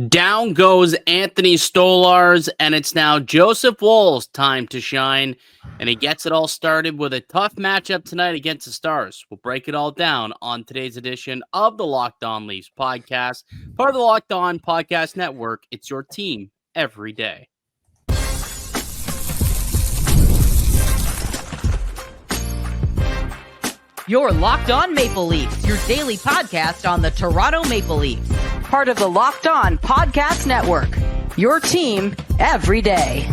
Down goes Anthony Stolarz, and it's now Joseph Woll's time to shine. And he gets it all started with a tough matchup tonight against the Stars. We'll break it all down on today's edition of the Locked On Leafs podcast, part of the Locked On Podcast Network. It's your team every day. You're Locked On Maple Leafs, your daily podcast on the Toronto Maple Leafs. Part of the Locked On Podcast Network, your team every day.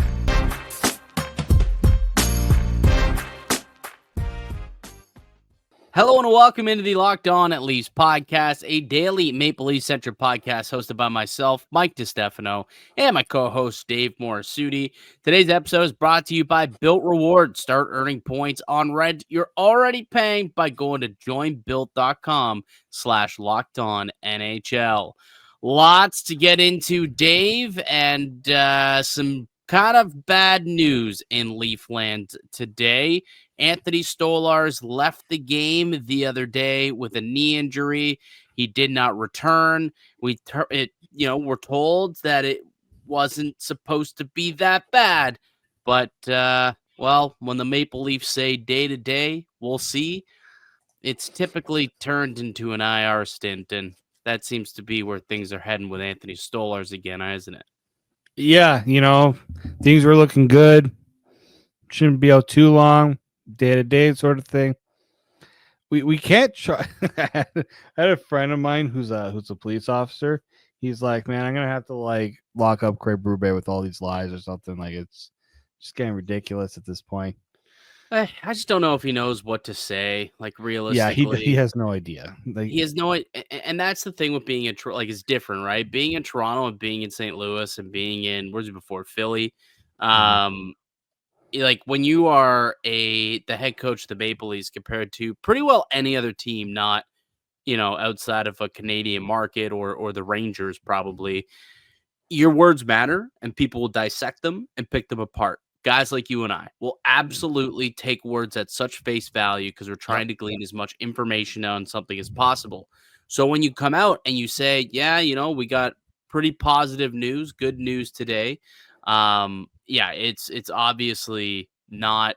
Hello and welcome into the Locked On at Leafs podcast, a daily Maple Leafs-centric podcast hosted by myself, Mike DiStefano, and my co-host, Dave Morassutti. Today's episode is brought to you by Built Rewards. Start earning points on rent you're already paying by going to joinbuilt.com/LockedOnNHL. Lots to get into, Dave, and some kind of bad news in Leafland today. Anthony Stolarz left the game the other day with a knee injury. He did not return. We're told that it wasn't supposed to be that bad, but when the Maple Leafs say day to day, we'll see. It's typically turned into an IR stint, and that seems to be where things are heading with Anthony Stolarz again, isn't it? Yeah, things were looking good. Shouldn't be out too long. Day-to-day sort of thing. We can't try. I had a friend of mine who's a police officer. He's like, man, I'm gonna have to lock up Craig Berube with all these lies or something. Like, it's just getting ridiculous at this point. I just don't know if he knows what to say. Like, realistically, yeah, he has no idea. He has no, and that's the thing with being in it's different, right? Being in Toronto and being in St. Louis and being in Philly. Like when you are the head coach of the Maple Leafs compared to pretty well any other team, not outside of a Canadian market or the Rangers, probably, your words matter and people will dissect them and pick them apart. Guys like you and I will absolutely take words at such face value because we're trying to glean as much information on something as possible. So when you come out and you say, yeah, we got pretty positive news, good news today. It's obviously not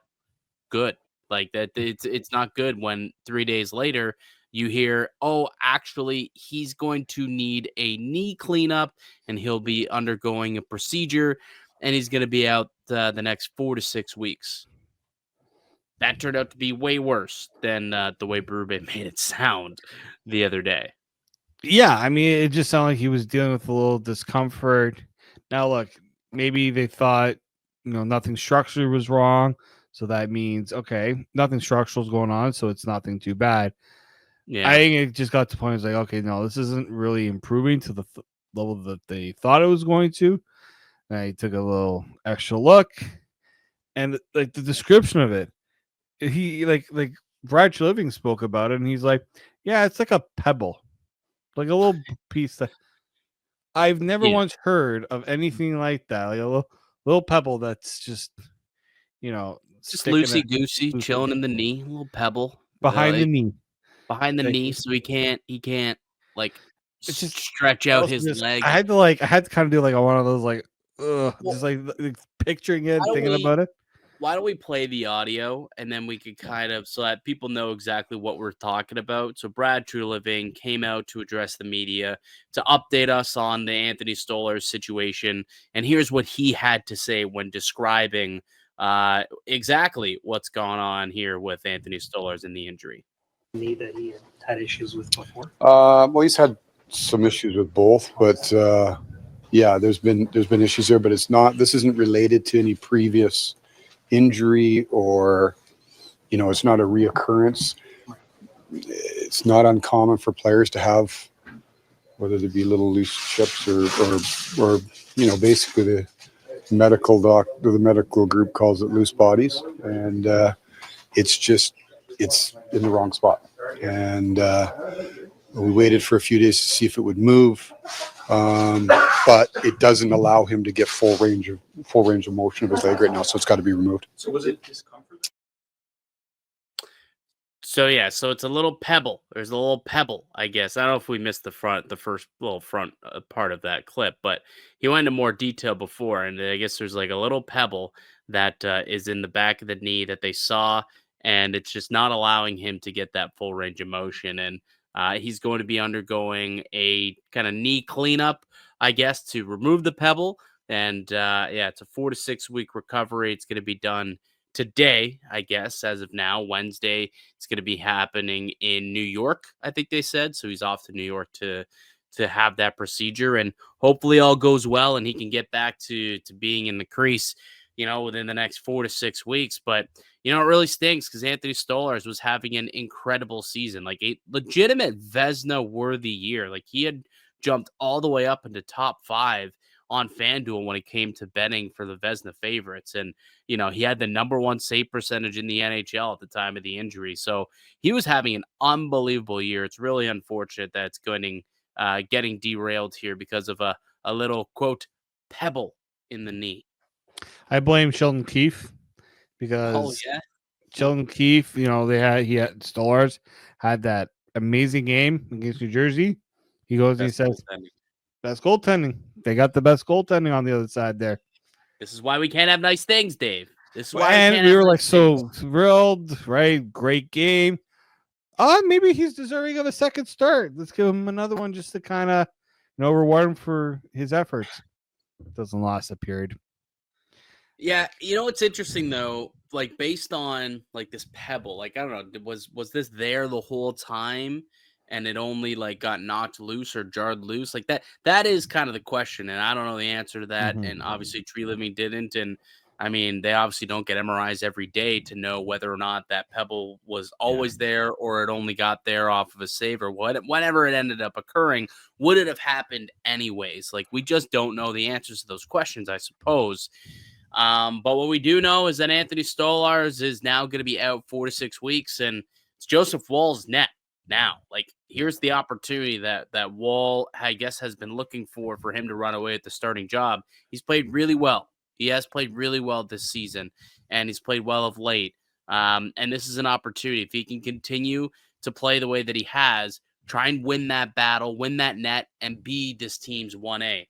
good. Like that, it's not good when 3 days later you hear, oh, actually, he's going to need a knee cleanup and he'll be undergoing a procedure and he's going to be out the next 4 to 6 weeks. That turned out to be way worse than the way Berube made it sound the other day. Yeah, I mean, it just sounded like he was dealing with a little discomfort. Now, look, maybe they thought, nothing structurally was wrong. So that means, okay, nothing structural is going on. So it's nothing too bad. Yeah. I think it just got to the point, it's like, okay, no, this isn't really improving to the level that they thought it was going to. And I took a little extra look. And the description of it, he like Brad Treliving spoke about it. And he's like, yeah, it's like a pebble, like a little piece that I've never once heard of anything like that. Like a little pebble that's just, just loosey-goosey, chilling in the knee, a little pebble. Behind the knee. Behind the knee, so he can't it's just stretch out his leg. I had to kind of do one of those just picturing it, thinking about it. Why don't we play the audio and then we could kind of, so that people know exactly what we're talking about. So Brad Treliving came out to address the media to update us on the Anthony Stolarz situation. And here's what he had to say when describing exactly what's going on here with Anthony Stolarz and the injury. Knee that he had issues with before? Well, he's had some issues with both, but there's been issues there, but this isn't related to any previous injury or, it's not a reoccurrence. It's not uncommon for players to have, whether they be little loose chips or basically the medical group calls it loose bodies, and it's in the wrong spot. And we waited for a few days to see if it would move, but it doesn't allow him to get full range of motion of his leg right now, so it's got to be removed. So was it discomfort? So it's a little pebble. There's a little pebble, I guess. I don't know if we missed the first little front part of that clip, but he went into more detail before, and I guess there's like a little pebble that is in the back of the knee that they saw, and it's just not allowing him to get that full range of motion. And he's going to be undergoing a kind of knee cleanup, I guess, to remove the pebble. And it's a 4 to 6 week recovery. It's going to be done today, I guess, as of now, Wednesday. It's going to be happening in New York, I think they said. So he's off to New York to have that procedure, and hopefully all goes well and he can get back to being in the crease, within the next 4 to 6 weeks. But it really stinks because Anthony Stolarz was having an incredible season, like a legitimate Vezina worthy year. Like he had jumped all the way up into top 5 on FanDuel when it came to betting for the Vezina favorites. And, he had the number 1 save percentage in the NHL at the time of the injury. So he was having an unbelievable year. It's really unfortunate that it's getting derailed here because of a little, quote, pebble in the knee. I blame Sheldon Keefe because Sheldon Keefe, he had Stolarz had that amazing game against New Jersey. He goes and he says, best goaltending. They got the best goaltending on the other side there. This is why we can't have nice things, Dave. This is why we were like so thrilled, right? Great game. Maybe he's deserving of a second start. Let's give him another one just to kind of, reward him for his efforts. Doesn't last a period. Yeah, it's interesting though. Like based on like this pebble, like I don't know, was this there the whole time? And it only like got knocked loose or jarred loose like that. That is kind of the question. And I don't know the answer to that. Mm-hmm. And obviously Treliving didn't. And I mean, they obviously don't get MRIs every day to know whether or not that pebble was always there or it only got there off of a save or whenever it ended up occurring. Would it have happened anyways? Like we just don't know the answers to those questions, I suppose. But what we do know is that Anthony Stolarz is now going to be out 4 to 6 weeks. And it's Joseph Woll's net. Now, like, here's the opportunity that Woll, I guess, has been looking for him to run away at the starting job. He's played really well. He has played really well this season, and he's played well of late. And this is an opportunity. If he can continue to play the way that he has, try and win that battle, win that net, and be this team's 1A.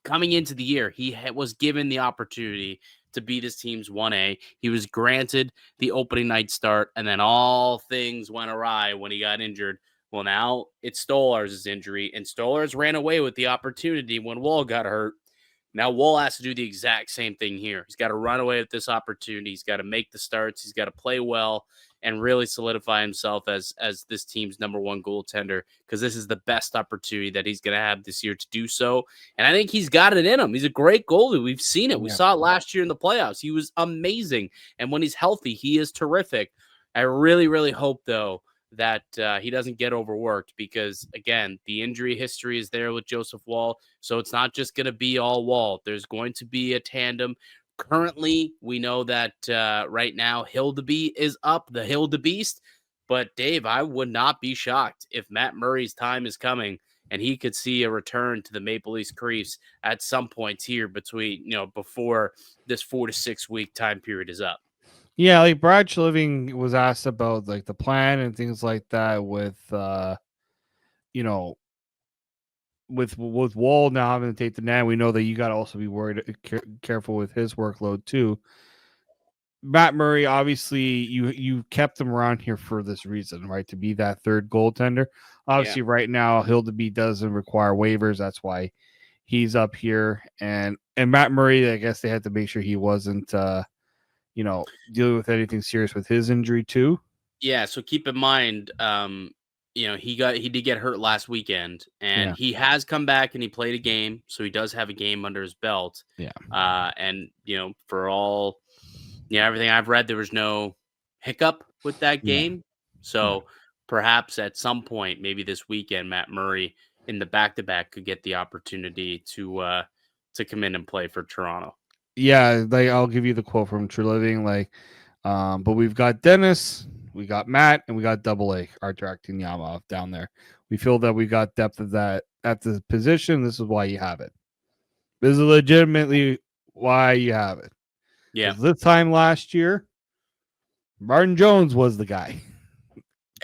Coming into the year, he was given the opportunity to be this team's 1A. He was granted the opening night start, and then all things went awry when he got injured. Well, now it's Stolarz' injury, and Stolarz ran away with the opportunity when Woll got hurt. Now Woll has to do the exact same thing here. He's got to run away with this opportunity. He's got to make the starts. He's got to play well and really solidify himself as this team's number 1 goaltender, because this is the best opportunity that he's going to have this year to do so. And I think he's got it in him. He's a great goalie. We've seen it. We saw it last year in the playoffs. He was amazing. And when he's healthy, he is terrific. I really, really hope, though, that he doesn't get overworked because, again, the injury history is there with Joseph Woll. So it's not just going to be all Woll. There's going to be a tandem. Currently, we know that right now Hildeby is up, the Hildebeest. But, Dave, I would not be shocked if Matt Murray's time is coming and he could see a return to the Maple Leafs crease at some point here between, before this 4 to 6 week time period is up. Yeah, like Brad Treliving was asked about like the plan and things like that with, with Woll now having to take the net. We know that you got to also be worried, careful with his workload too. Matt Murray, obviously, you kept him around here for this reason, right? To be that third goaltender. Obviously, right now, Hildeby doesn't require waivers. That's why he's up here. And Matt Murray, I guess they had to make sure he wasn't, dealing with anything serious with his injury too. Yeah. So keep in mind, he did get hurt last weekend, and he has come back and he played a game, so he does have a game under his belt. Yeah. And for all everything I've read, there was no hiccup with that game. So perhaps at some point, maybe this weekend, Matt Murray in the back-to-back could get the opportunity to come in and play for Toronto. Yeah, like I'll give you the quote from Treliving, but we've got Dennis, we got Matt, and we got Double A, our directing Yama down there. We feel that we got depth of that at the position. This is why you have it. This is legitimately why you have it. Yeah. This time last year, Martin Jones was the guy.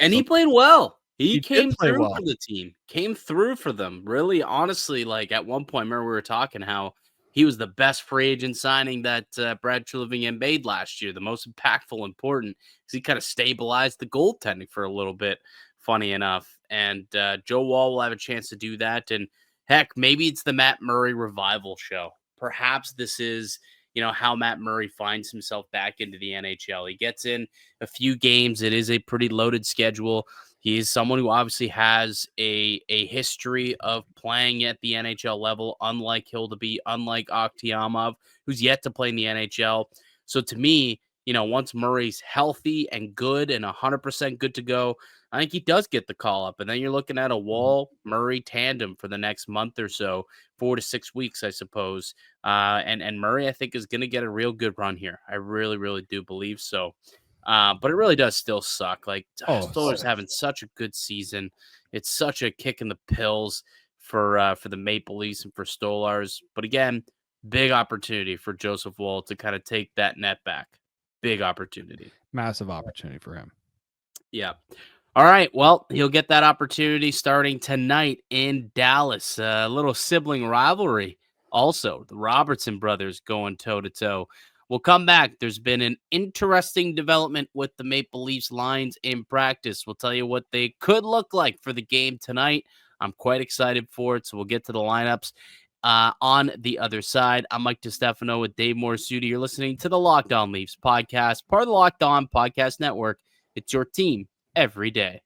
And he So played well. he He did came play through well. for the team, came through for them. Really, honestly, like at one point, remember we were talking how he was the best free agent signing that Brad Treliving made last year, the most impactful, important, because he kind of stabilized the goaltending for a little bit, funny enough. And Joe Woll will have a chance to do that. And heck, maybe it's the Matt Murray revival show. Perhaps this is, how Matt Murray finds himself back into the NHL. He gets in a few games. It is a pretty loaded schedule. He is someone who obviously has a history of playing at the NHL level, unlike Hildeby, unlike Akhtiamov, who's yet to play in the NHL. So to me, once Murray's healthy and good and 100% good to go, I think he does get the call up. And then you're looking at a Wall-Murray tandem for the next month or so, 4 to 6 weeks, I suppose. And Murray, I think, is going to get a real good run here. I really, really do believe so. But it really does still suck. Like Stolarz having such a good season. It's such a kick in the pills for the Maple Leafs and for Stolarz. But again, big opportunity for Joseph Woll to kind of take that net back. Big opportunity. Massive opportunity for him. Yeah. All right. Well, he'll get that opportunity starting tonight in Dallas. A little sibling rivalry. Also, the Robertson brothers going toe-to-toe. We'll come back. There's been an interesting development with the Maple Leafs lines in practice. We'll tell you what they could look like for the game tonight. I'm quite excited for it, so we'll get to the lineups on the other side. I'm Mike DiStefano with Dave Morassutti. You're listening to the Locked On Leafs podcast, part of the Locked On Podcast Network. It's your team every day.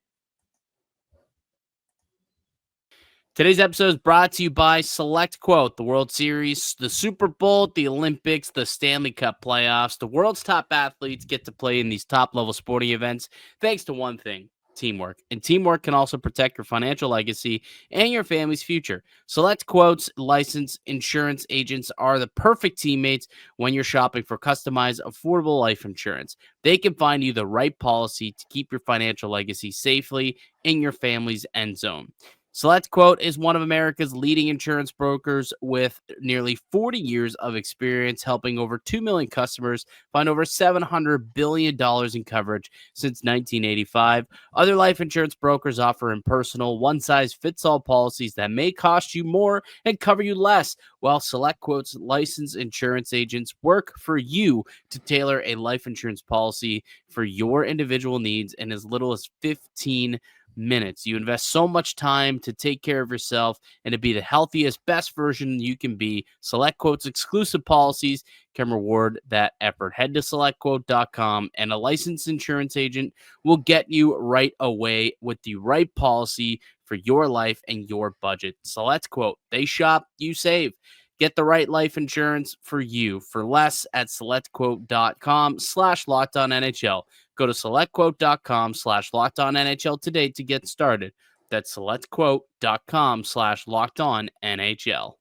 Today's episode is brought to you by Select Quote, the World Series, the Super Bowl, the Olympics, the Stanley Cup playoffs. The world's top athletes get to play in these top-level sporting events thanks to one thing, teamwork. And teamwork can also protect your financial legacy and your family's future. Select Quote's licensed insurance agents are the perfect teammates when you're shopping for customized, affordable life insurance. They can find you the right policy to keep your financial legacy safely in your family's end zone. Select Quote is one of America's leading insurance brokers with nearly 40 years of experience helping over 2 million customers find over $700 billion in coverage since 1985. Other life insurance brokers offer impersonal, one-size-fits-all policies that may cost you more and cover you less, while Select Quote's licensed insurance agents work for you to tailor a life insurance policy for your individual needs in as little as 15 minutes. You invest so much time to take care of yourself and to be the healthiest, best version you can be. Select Quote's exclusive policies can reward that effort. Head to selectquote.com and a licensed insurance agent will get you right away with the right policy for your life and your budget. Select Quote. They shop, you save. Get the right life insurance for you for less at selectquote.com/LockedOnNHL. Go to selectquote.com/LockedOnNHL today to get started. That's selectquote.com/LockedOnNHL.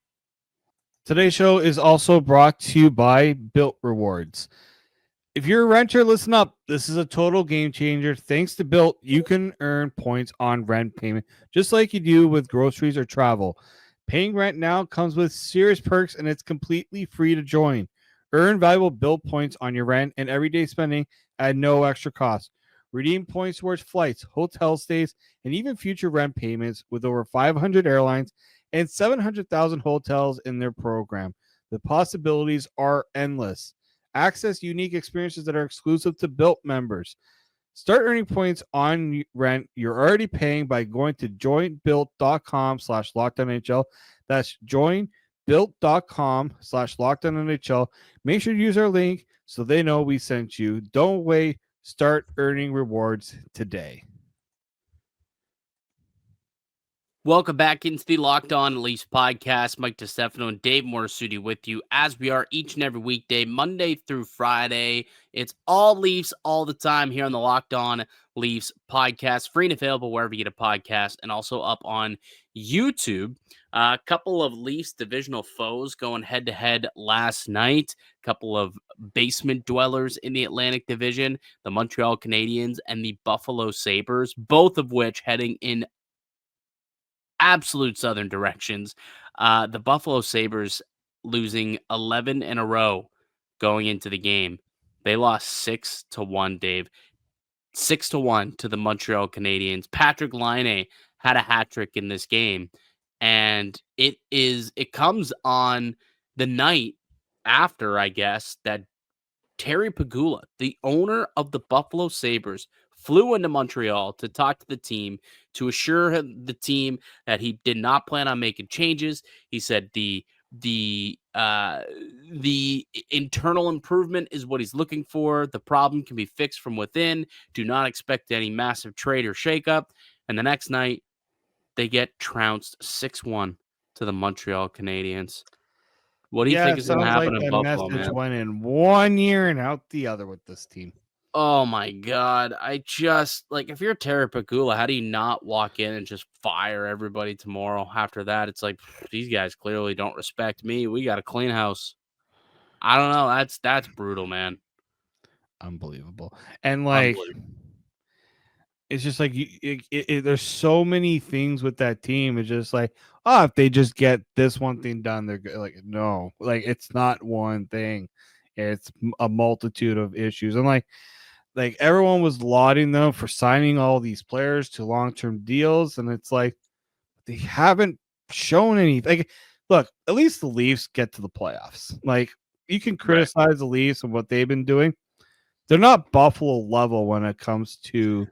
Today's show is also brought to you by Built Rewards. If you're a renter, listen up. This is a total game changer. Thanks to Built, you can earn points on rent payment, just like you do with groceries or travel. Paying rent now comes with serious perks, and it's completely free to join. Earn valuable Built points on your rent and everyday spending at no extra cost. Redeem points towards flights, hotel stays, and even future rent payments with over 500 airlines and 700,000 hotels in their program. The possibilities are endless. Access unique experiences that are exclusive to Built members. Start earning points on rent you're already paying by going to joinbuilt.com/LockedOnNHL. That's joinbuilt.com/LockedOnNHL. Make sure to use our link so they know we sent you. Don't wait. Start earning rewards today. Welcome back into the Locked On Leafs podcast. Mike DiStefano and Dave Morassutti with you as we are each and every weekday, Monday through Friday. It's all Leafs all the time here on the Locked On Leafs podcast, free and available wherever you get a podcast, and also up on YouTube. A couple of Leafs divisional foes going head-to-head last night. A couple of basement dwellers in the Atlantic Division, the Montreal Canadiens and the Buffalo Sabres, both of which heading in absolute southern directions. The Buffalo Sabres losing 11 in a row going into the game. They lost 6-1, Dave. 6-1 to the Montreal Canadiens. Patrick Laine had a hat trick in this game, and it comes on the night after, I guess, that Terry Pegula, the owner of the Buffalo Sabres, flew into Montreal to talk to the team, to assure the team that he did not plan on making changes. He said the internal improvement is what he's looking for. The problem can be fixed from within. Do not expect any massive trade or shakeup. And the next night, they get trounced 6-1 to the Montreal Canadiens. What do you think is going to happen in Buffalo, man? Went in one year and out the other with this team. Oh my God. I just if you're Terry Pegula, how do you not walk in and just fire everybody tomorrow? After that, it's like, these guys clearly don't respect me. We got a clean house. I don't know. That's brutal, man. Unbelievable. And it's just there's so many things with that team. It's just if they just get this one thing done, they're good. No, it's not one thing. It's a multitude of issues. And everyone was lauding them for signing all these players to long-term deals. And it's they haven't shown anything. Look, at least the Leafs get to the playoffs. You can criticize the Leafs and what they've been doing. They're not Buffalo level when it comes to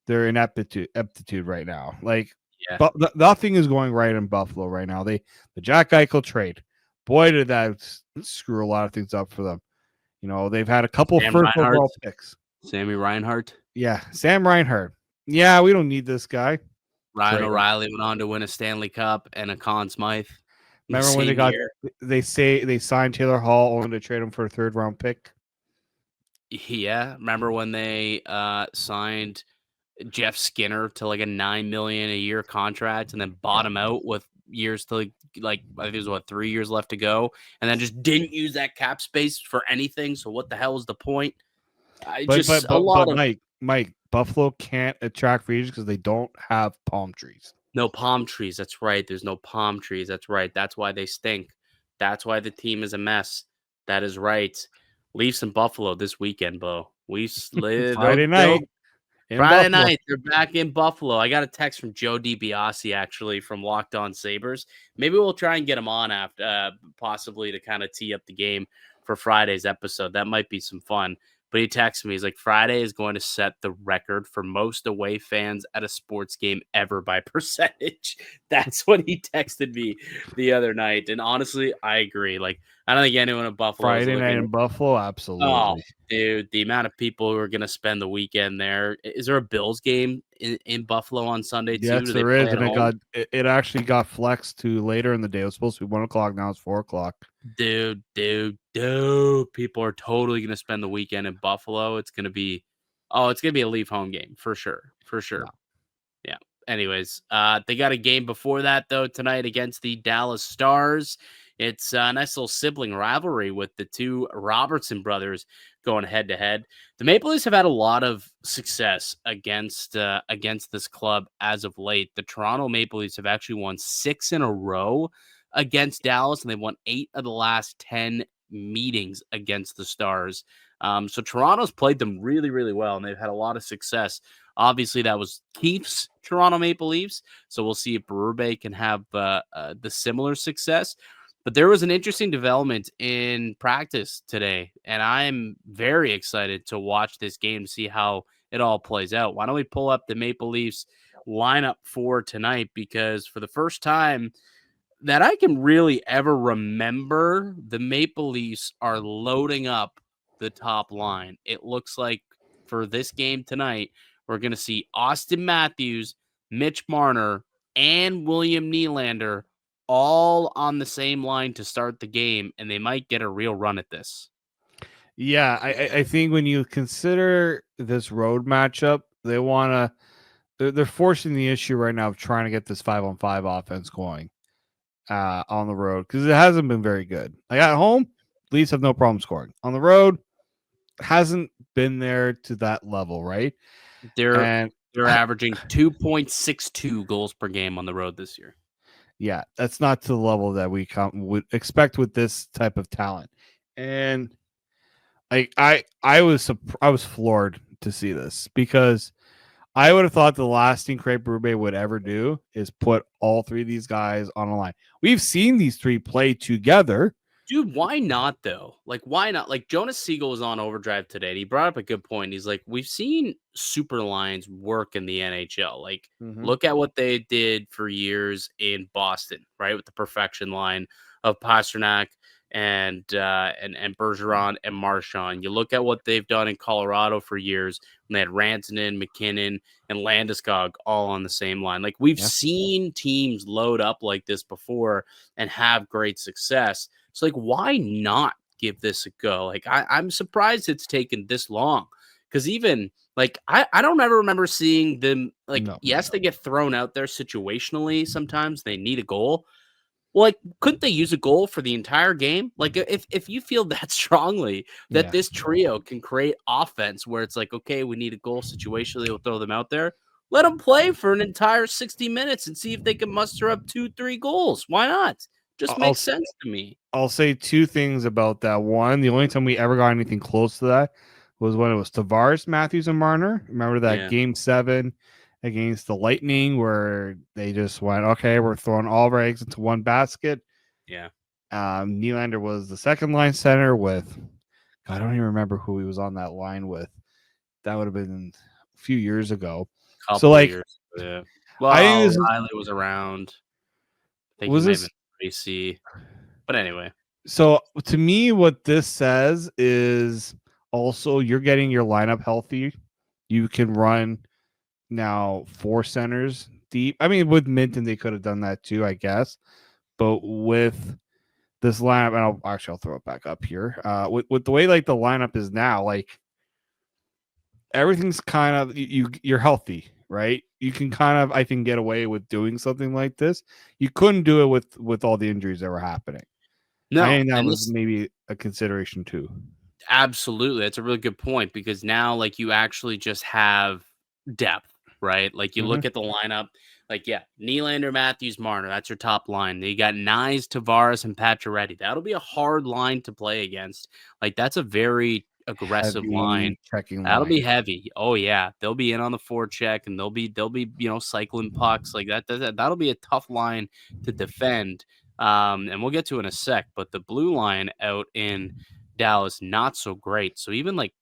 their ineptitude right now. But nothing is going right in Buffalo right now. The Jack Eichel trade, boy, did that screw a lot of things up for them. They've had a couple first overall picks. Sammy Reinhart. Yeah, Sam Reinhart. Yeah, we don't need this guy. Ryan O'Reilly went on to win a Stanley Cup and a Conn Smythe. Remember when they signed Taylor Hall only to trade him for a 3rd round pick? Yeah, remember when they signed Jeff Skinner to a $9 million a year contract and then bought him out with years to I think it was 3 years left to go, and then just didn't use that cap space for anything. So what the hell is the point? Mike, Buffalo can't attract free agents because they don't have palm trees. No palm trees. That's right. There's no palm trees. That's right. That's why they stink. That's why the team is a mess. That is right. Leafs and Buffalo this weekend, Bo. We live Friday night. Friday night, they're back in Buffalo. I got a text from Joe DiBiase, actually, from Locked On Sabres. Maybe we'll try and get him on after, possibly to kind of tee up the game for Friday's episode. That might be some fun. But he texted me. He's like, Friday is going to set the record for most away fans at a sports game ever by percentage. That's what he texted me the other night. And honestly, I agree. I don't think anyone in Buffalo Friday night in Buffalo, absolutely. Oh, dude, the amount of people who are going to spend the weekend there. Is there a Bills game in Buffalo on Sunday too? Yes, there is, and it actually got flexed to later in the day. It was supposed to be 1:00. Now it's 4:00. Dude, people are totally going to spend the weekend in Buffalo. It's going to be a Leaf home game for sure. Yeah. Anyways, they got a game before that though tonight against the Dallas Stars. It's a nice little sibling rivalry with the two Robertson brothers going head to head. The Maple Leafs have had a lot of success against this club as of late. The Toronto Maple Leafs have actually won 6 in a row against Dallas, and they've won 8 of the last 10 meetings against the Stars. So Toronto's played them really, really well, and they've had a lot of success. Obviously, that was Keefe's Toronto Maple Leafs, so we'll see if Berube can have the similar success. But there was an interesting development in practice today, and I'm very excited to watch this game to see how it all plays out. Why don't we pull up the Maple Leafs lineup for tonight? Because for the first time that I can really ever remember, the Maple Leafs are loading up the top line. It looks like for this game tonight, we're going to see Auston Matthews, Mitch Marner, and William Nylander all on the same line to start the game, and they might get a real run at this. Yeah, I think when you consider this road matchup, they're forcing the issue right now of trying to get this 5-on-5 offense going on the road because it hasn't been very good. At home, Leafs have no problem scoring. On the road, hasn't been there to that level, right? They're averaging 2.62 goals per game on the road this year. Yeah, that's not to the level that we would expect with this type of talent. And I was floored to see this because I would have thought the last thing Craig Berube would ever do is put all three of these guys on a line. We've seen these three play together. Dude, why not though? Like, why not? Like, Jonas Siegel was on Overdrive today. And he brought up a good point. He's like, we've seen super lines work in the NHL. Like, look at what they did for years in Boston, right? With the perfection line of Pasternak and Bergeron and Marchand. You look at what they've done in Colorado for years when they had Rantanen, McKinnon, and Landeskog all on the same line. Like, we've seen teams load up like this before and have great success. So, like, why not give this a go? Like, I'm surprised it's taken this long because even like I don't ever remember seeing them like, yes, they get thrown out there situationally. Sometimes they need a goal. Well, like, couldn't they use a goal for the entire game? Like, if you feel that strongly that this trio can create offense where it's like, okay, we need a goal situationally, we'll throw them out there. Let them play for an entire 60 minutes and see if they can muster up 2-3 goals. Why not? Just makes sense to me. I'll say two things about that. One, the only time we ever got anything close to that was when it was Tavares, Matthews, and Marner. Remember that Game 7 against the Lightning where they just went, okay, we're throwing all of our eggs into one basket. Yeah. Nylander was the second line center with, I don't even remember who he was on that line with. That would have been a few years ago. Years. Yeah. Well, Riley was around. I think was he this AC. But anyway. So to me, what this says is also you're getting your lineup healthy. You can run now 4 centers deep. I mean, with Minton, they could have done that too, I guess. But with this lineup, and I'll throw it back up here. With the way like the lineup is now, like everything's kind of you're healthy, right? You can kind of, I think, get away with doing something like this. You couldn't do it with all the injuries that were happening. No, I think that was maybe a consideration too. Absolutely. That's a really good point because now like you actually just have depth, right? Like you look at the lineup, like, Nylander, Matthews, Marner, that's your top line. You got Nyes, Tavares, and Pacioretty. That'll be a hard line to play against. Like that's a very aggressive line. That'll be heavy. Oh yeah, they'll be in on the forecheck and they'll be cycling pucks like that. That'll be a tough line to defend. And we'll get to it in a sec. But the blue line out in Dallas, not so great. So even like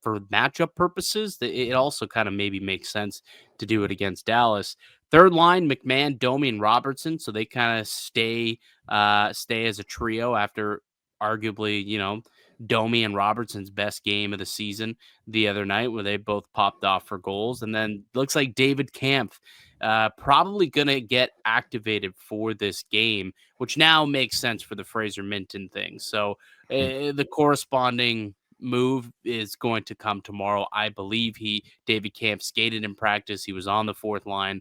for matchup purposes, it also kind of maybe makes sense to do it against Dallas. Third line, McMahon, Domi, and Robertson. So they kind of stay as a trio after arguably, Domi and Robertson's best game of the season the other night where they both popped off for goals. And then looks like David Kampf probably going to get activated for this game, which now makes sense for the Fraser Minton thing. So the corresponding move is going to come tomorrow. I believe David Kampf skated in practice. He was on the fourth line.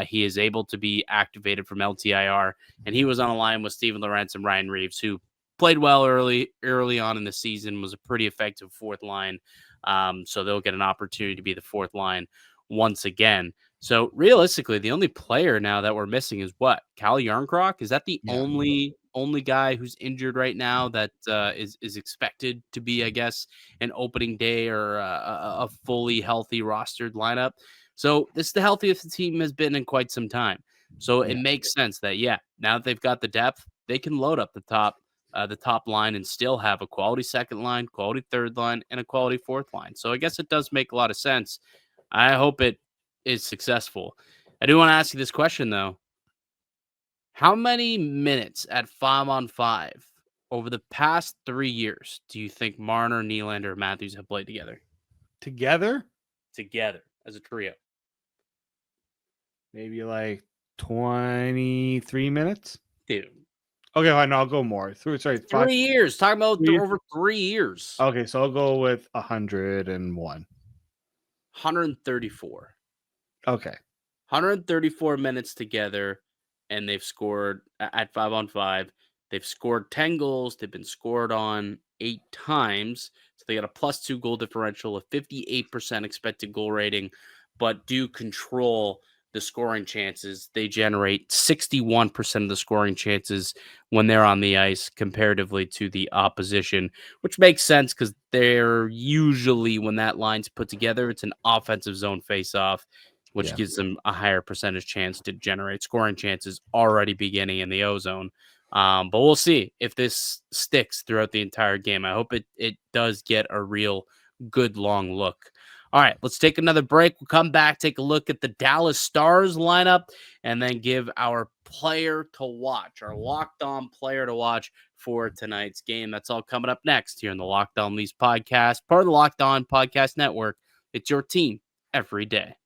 He is able to be activated from LTIR, and he was on a line with Steven Lorentz and Ryan Reeves, who played well early on in the season, was a pretty effective fourth line. So they'll get an opportunity to be the fourth line once again. So realistically, the only player now that we're missing is what? Cal Yarncroc? Is that the only guy who's injured right now that is expected to be, I guess, an opening day or a fully healthy rostered lineup? So this is the healthiest the team has been in quite some time. So it makes sense that, now that they've got the depth, they can load up the top line and still have a quality second line, quality third line, and a quality fourth line. So I guess it does make a lot of sense. I hope it is successful. I do want to ask you this question, though. How many minutes at 5-on-5 over the past 3 years do you think Marner, Nylander, and Matthews have played together? Together as a trio. Maybe like 23 minutes. Dude. Okay, I'll go more. 3 years. Talking about over 3 years. Okay, so I'll go with 101. 134. Okay. 134 minutes together, and they've scored at 5-on-5. They've scored 10 goals. They've been scored on 8 times. So they got a +2 goal differential, a 58% expected goal rating, but do control the scoring chances. They generate 61% of the scoring chances when they're on the ice comparatively to the opposition, which makes sense because they're usually, when that line's put together, it's an offensive zone face-off, which gives them a higher percentage chance to generate scoring chances already beginning in the O-zone. But we'll see if this sticks throughout the entire game. I hope it does get a real good long look. All right, let's take another break. We'll come back, take a look at the Dallas Stars lineup, and then give our player to watch, our Locked On player to watch for tonight's game. That's all coming up next here in the Locked On Leafs podcast, part of the Locked On Podcast Network. It's your team every day.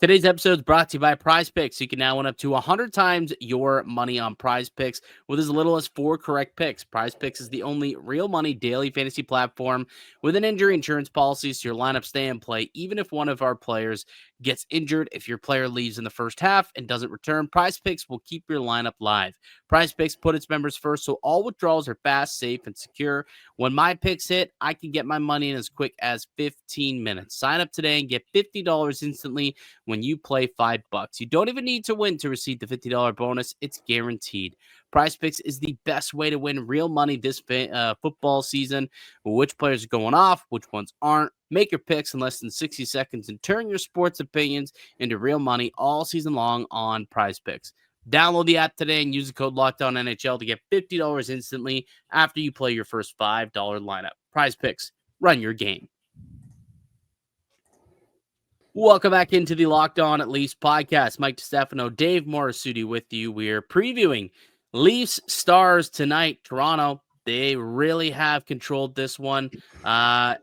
Today's episode is brought to you by Prize Picks. You can now win up to 100 times your money on Prize Picks with as little as 4 correct picks. Prize Picks is the only real money daily fantasy platform with an injury insurance policy, so your lineups stay in play even if one of our players gets injured. If your player leaves in the first half and doesn't return, Prize Picks will keep your lineup live. Prize Picks put its members first, so all withdrawals are fast, safe, and secure. When my picks hit, I can get my money in as quick as 15 minutes. Sign up today and get $50 instantly when you play $5. You don't even need to win to receive the $50 bonus. It's guaranteed. Prize Picks is the best way to win real money this football season. Which players are going off, which ones aren't. Make your picks in less than 60 seconds and turn your sports opinions into real money all season long on Prize Picks. Download the app today and use the code LOCKEDONNHL to get $50 instantly after you play your first $5 lineup. Prize Picks, run your game. Welcome back into the Locked On at Leafs podcast. Mike DiStefano, Dave Morassutti with you. We're previewing Leafs Stars tonight. Toronto, they really have controlled this one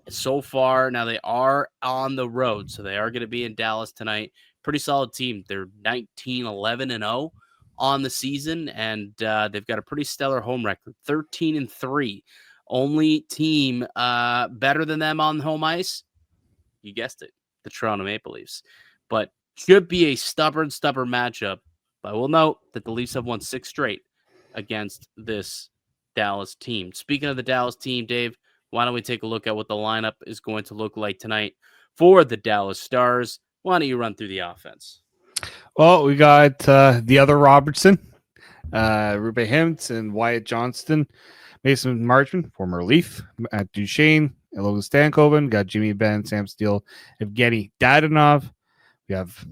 so far. Now they are on the road, so they are going to be in Dallas tonight. Pretty solid team. They're 19-11-0 on the season, and they've got a pretty stellar home record, 13-3. Only team better than them on home ice, you guessed it, the Toronto Maple Leafs. But should be a stubborn matchup. I will note that the Leafs have won 6 straight against this Dallas team. Speaking of the Dallas team, Dave, why don't we take a look at what the lineup is going to look like tonight for the Dallas Stars? Why don't you run through the offense? Well, we got the other Robertson, Rube Hintz, and Wyatt Johnston, Mason Marchman, former Leaf, at Duchesne, and Logan Stankoven. Got Jimmy Benn, Sam Steele, Evgeny Dadonov. We have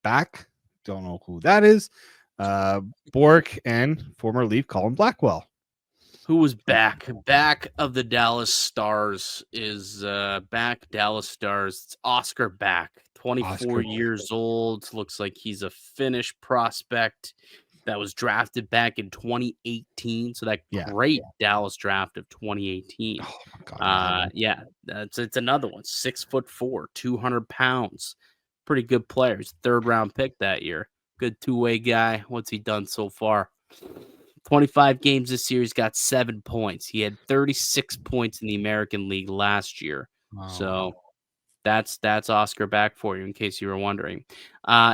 back, don't know who that is, Bork, and former Leaf Colin Blackwell. Who was back of the Dallas Stars is back Dallas Stars. It's Oscar back, 24 years old. Looks like he's a Finnish prospect that was drafted back in 2018. So that great Dallas draft of 2018. Oh my God, it's another one. 6'4", 200 pounds. Pretty good player. He's a 3rd round pick that year. Good two-way guy. What's he done so far? 25 games this year. He's got 7 points. He had 36 points in the American League last year. Oh. So that's Oscar back for you, in case you were wondering.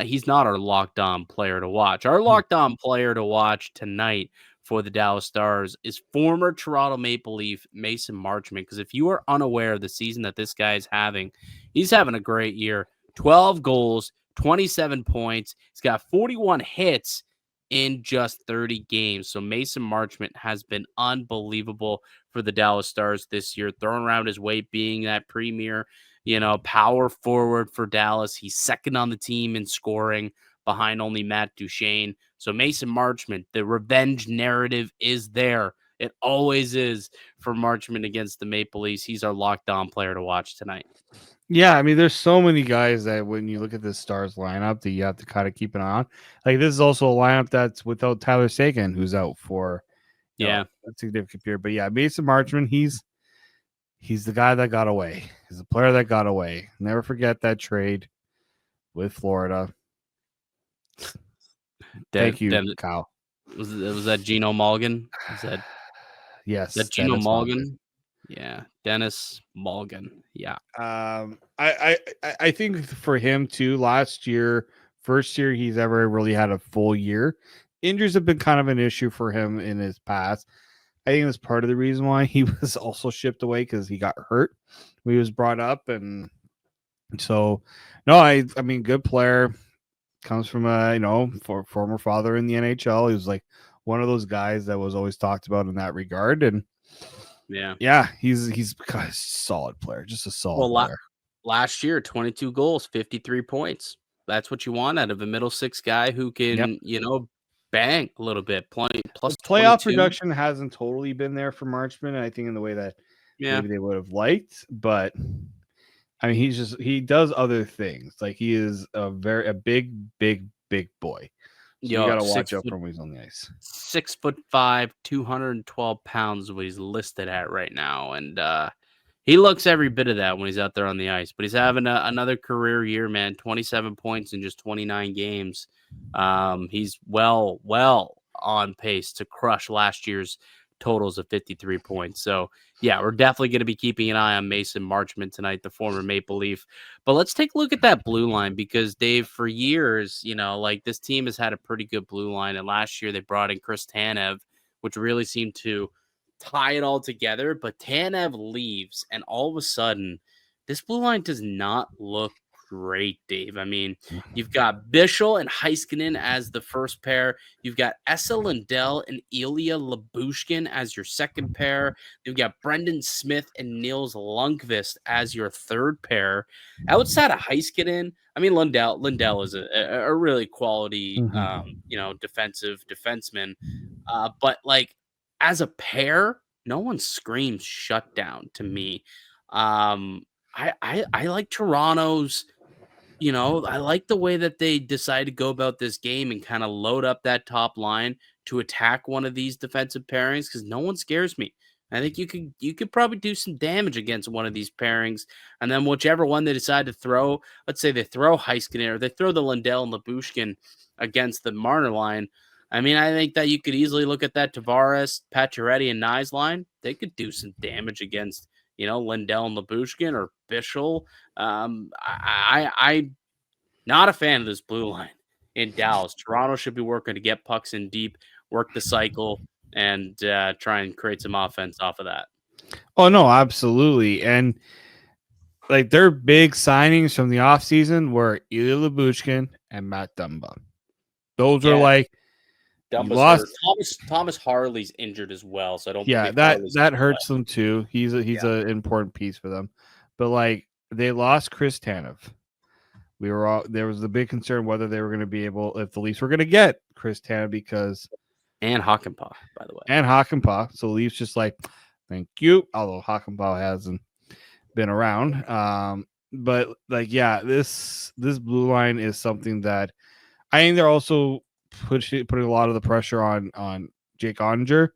He's not our Locked On player to watch. Our Locked On player to watch tonight for the Dallas Stars is former Toronto Maple Leaf Mason Marchman. Because if you are unaware of the season that this guy is having, he's having a great year. 12 goals, 27 points. He's got 41 hits in just 30 games. So Mason Marchman has been unbelievable for the Dallas Stars this year, throwing around his weight, being that premier, power forward for Dallas. He's 2nd on the team in scoring behind only Matt Duchesne. So Mason Marchman, the revenge narrative is there. It always is for Marchman against the Maple Leafs. He's our Locked On player to watch tonight. Yeah, I mean, there's so many guys that when you look at the Stars lineup that you have to kind of keep an eye on. Like, this is also a lineup that's without Tyler Seguin, who's out for a significant period. But yeah, Mason Marchman, he's the guy that got away. He's the player that got away. Never forget that trade with Florida. Thank you, Kyle. Was that Geno Mulligan? Yes, that Geno Mulligan? Yeah, Dennis Mulligan. Yeah. I think for him too, last year, first year he's ever really had a full year. Injuries have been kind of an issue for him in his past. I think that's part of the reason why he was also shipped away, because he got hurt when he was brought up, and So, no, I mean, good player, comes from a former father in the NHL. He was like one of those guys that was always talked about in that regard, and Yeah. yeah, he's God, a solid player, just a solid Well, player. last year, 22 goals, 53 points. That's what you want out of a middle six guy who Yep. can, bang a little bit. The Plus playoff 22. production hasn't totally been there for Marchman, I think, in the way that Yeah. maybe they would have liked, but I mean, he does other things. Like he is a big, big, big boy. So you got to watch out for him when he's on the ice. 6'5", 212 pounds is what he's listed at right now. And he looks every bit of that when he's out there on the ice. But he's having another career year, man. 27 points in just 29 games. He's well on pace to crush last year's totals of 53 points. So, yeah, we're definitely going to be keeping an eye on Mason Marchment tonight, the former Maple Leaf. But let's take a look at that blue line because, Dave, for years, this team has had a pretty good blue line. And last year they brought in Chris Tanev, which really seemed to tie it all together. But Tanev leaves, and all of a sudden, this blue line does not look great, Dave. I mean, you've got Bichel and Heiskanen as the first pair. You've got Esa Lindell and Ilya Lyubushkin as your second pair. You've got Brendan Smith and Nils Lundqvist as your third pair. Outside of Heiskanen, I mean, Lindell is a really quality, defensive defenseman. But as a pair, no one screams shutdown to me. I like Toronto's. I like the way that they decide to go about this game and kind of load up that top line to attack one of these defensive pairings because no one scares me. I think you could probably do some damage against one of these pairings, and then whichever one they decide to throw, let's say they throw Heiskanen or they throw the Lindell and Lyubushkin against the Marner line. I mean, I think that you could easily look at that Tavares, Pacioretty, and Nye line. They could do some damage against Lindell and Lyubushkin or Bichel. I'm not a fan of this blue line in Dallas. Toronto should be working to get pucks in deep, work the cycle, and try and create some offense off of that. Oh no, absolutely. And their big signings from the offseason were Ilya Lyubushkin and Matt Dumba. Those were Dumba's lost. Hurt. Thomas Harley's injured as well, so I don't. Yeah, that hurts them too. He's an important piece for them. But they lost Chris Tanev. There was the big concern whether they were going to be able, if the Leafs were going to get Chris Tanev and Hakanpää, by the way. And Hakanpää. So the Leafs just thank you. Although Hakanpää hasn't been around. But this blue line is something that I think they're also putting a lot of the pressure on Jake Oettinger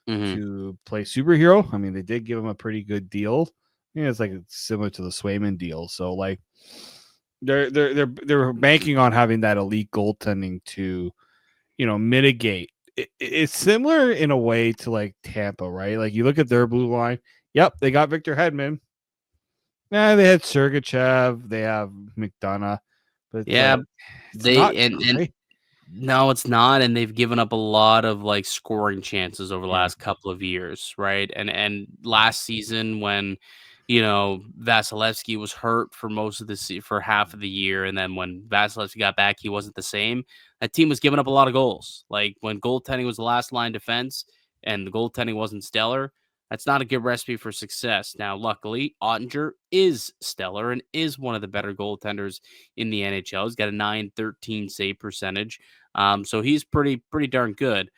to play superhero. I mean, they did give him a pretty good deal. It's similar to the Swayman deal. So they're banking on having that elite goaltending to, mitigate. It's similar in a way to Tampa, right? You look at their blue line. Yep, they got Victor Hedman. Yeah, they had Sergachev. They have McDonough. But no, it's not. And they've given up a lot of scoring chances over the last couple of years, right? And last season when Vasilevsky was hurt for for half of the year, and then when Vasilevsky got back, he wasn't the same. That team was giving up a lot of goals. When goaltending was the last line defense and the goaltending wasn't stellar, that's not a good recipe for success. Now, luckily, Oettinger is stellar and is one of the better goaltenders in the NHL. He's got a .913 save percentage, so he's pretty darn good.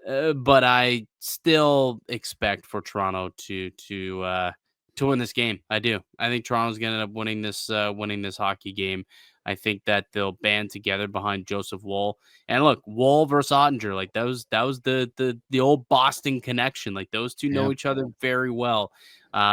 But I still expect for Toronto to win this game. I do. I think Toronto's going to end up winning this hockey game. I think that they'll band together behind Joseph Woll. And look, Woll versus Oettinger, that was the old Boston connection. Those two know each other very well.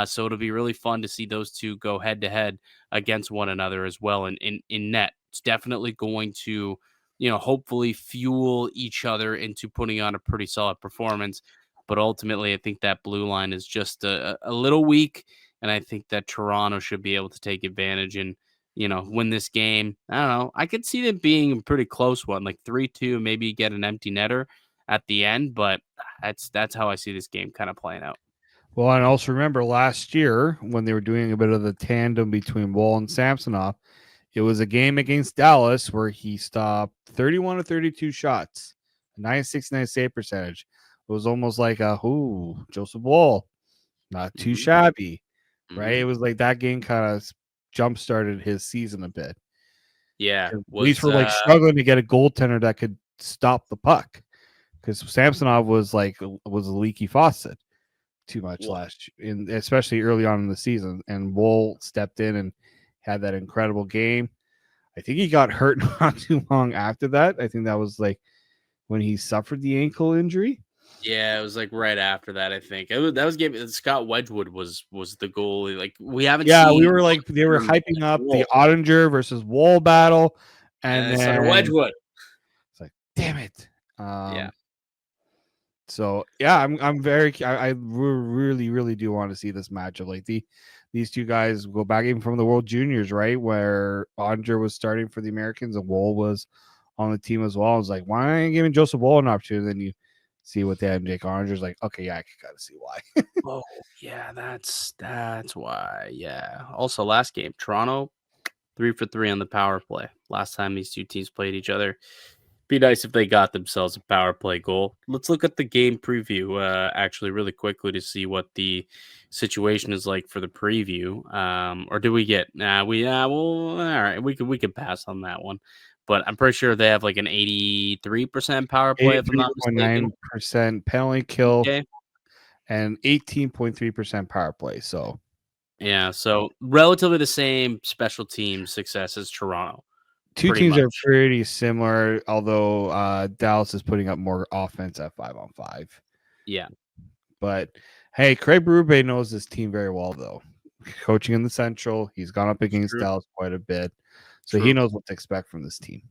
So it'll be really fun to see those two go head to head against one another as well in net. It's definitely going to, hopefully fuel each other into putting on a pretty solid performance. But ultimately, I think that blue line is just a little weak, and I think that Toronto should be able to take advantage and, win this game. I don't know. I could see it being a pretty close one, 3-2, maybe get an empty netter at the end, but that's how I see this game kind of playing out. Well, and also remember last year when they were doing a bit of the tandem between Woll and Samsonov, it was a game against Dallas where he stopped 31 to 32 shots, 969 save percentage. It was almost like Joseph Woll, not too shabby, right? It was like that game kind of jump started his season a bit. Yeah, Leafs were like struggling to get a goaltender that could stop the puck because Samsonov was a leaky faucet too much last year, especially early on in the season. And Woll stepped in and had that incredible game. I think he got hurt not too long after that. I think that was like when he suffered the ankle injury. Yeah, it was like right after that. I think that was game. Scott Wedgwood was the goalie. Like we haven't. Yeah, seen we were like they were hyping up the Ottinger versus Woll battle, and then Wedgwood. It's like, damn it. Yeah. So yeah, I'm very. I really do want to see this matchup. Like these two guys go back even from the World Juniors, right? Where Ottinger was starting for the Americans and Woll was on the team as well. I was like, why aren't you giving Joseph Woll an opportunity? And then you see what they had in Jake Ottinger's like, okay, yeah, I gotta see why. Oh yeah, that's why. Yeah. Also, last game, Toronto 3 for 3 on the power play. Last time these two teams played each other. Be nice if they got themselves a power play goal. Let's look at the game preview actually really quickly to see what the situation is like for the preview. Or do we get all right, we could pass on that one. But I'm pretty sure they have like an 83% power play, if I'm not mistaken. 9% penalty kill, Okay. and 18.3% power play. So Yeah, so relatively the same special team success as Toronto. Two pretty teams are much. pretty similar, although Dallas is putting up more offense at 5-on-5. Yeah. But hey, Craig Berube knows this team very well, though. Coaching in the Central, he's gone up against Dallas quite a bit, so he knows what to expect from this team.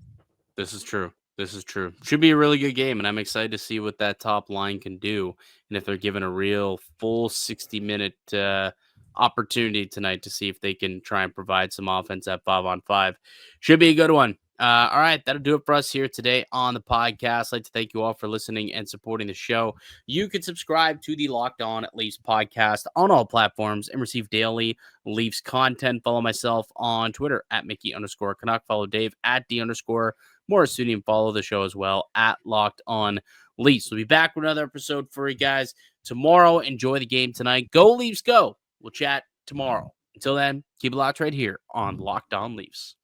This is true. This is true. Should be a really good game, and I'm excited to see what that top line can do, and if they're given a real full 60-minute opportunity tonight to see if they can try and provide some offense at 5-on-5. Should be a good one. All right, that'll do it for us here today on the podcast. I'd like to thank you all for listening and supporting the show. You can subscribe to the Locked On Leafs podcast on all platforms and receive daily Leafs content. Follow myself on Twitter at Mickey_Canuck. Follow Dave at D_Morassutti, and follow the show as well at Locked On Leafs. We'll be back with another episode for you guys tomorrow. Enjoy the game tonight. Go Leafs, go. We'll chat tomorrow. Until then, keep it locked right here on Locked On Leafs.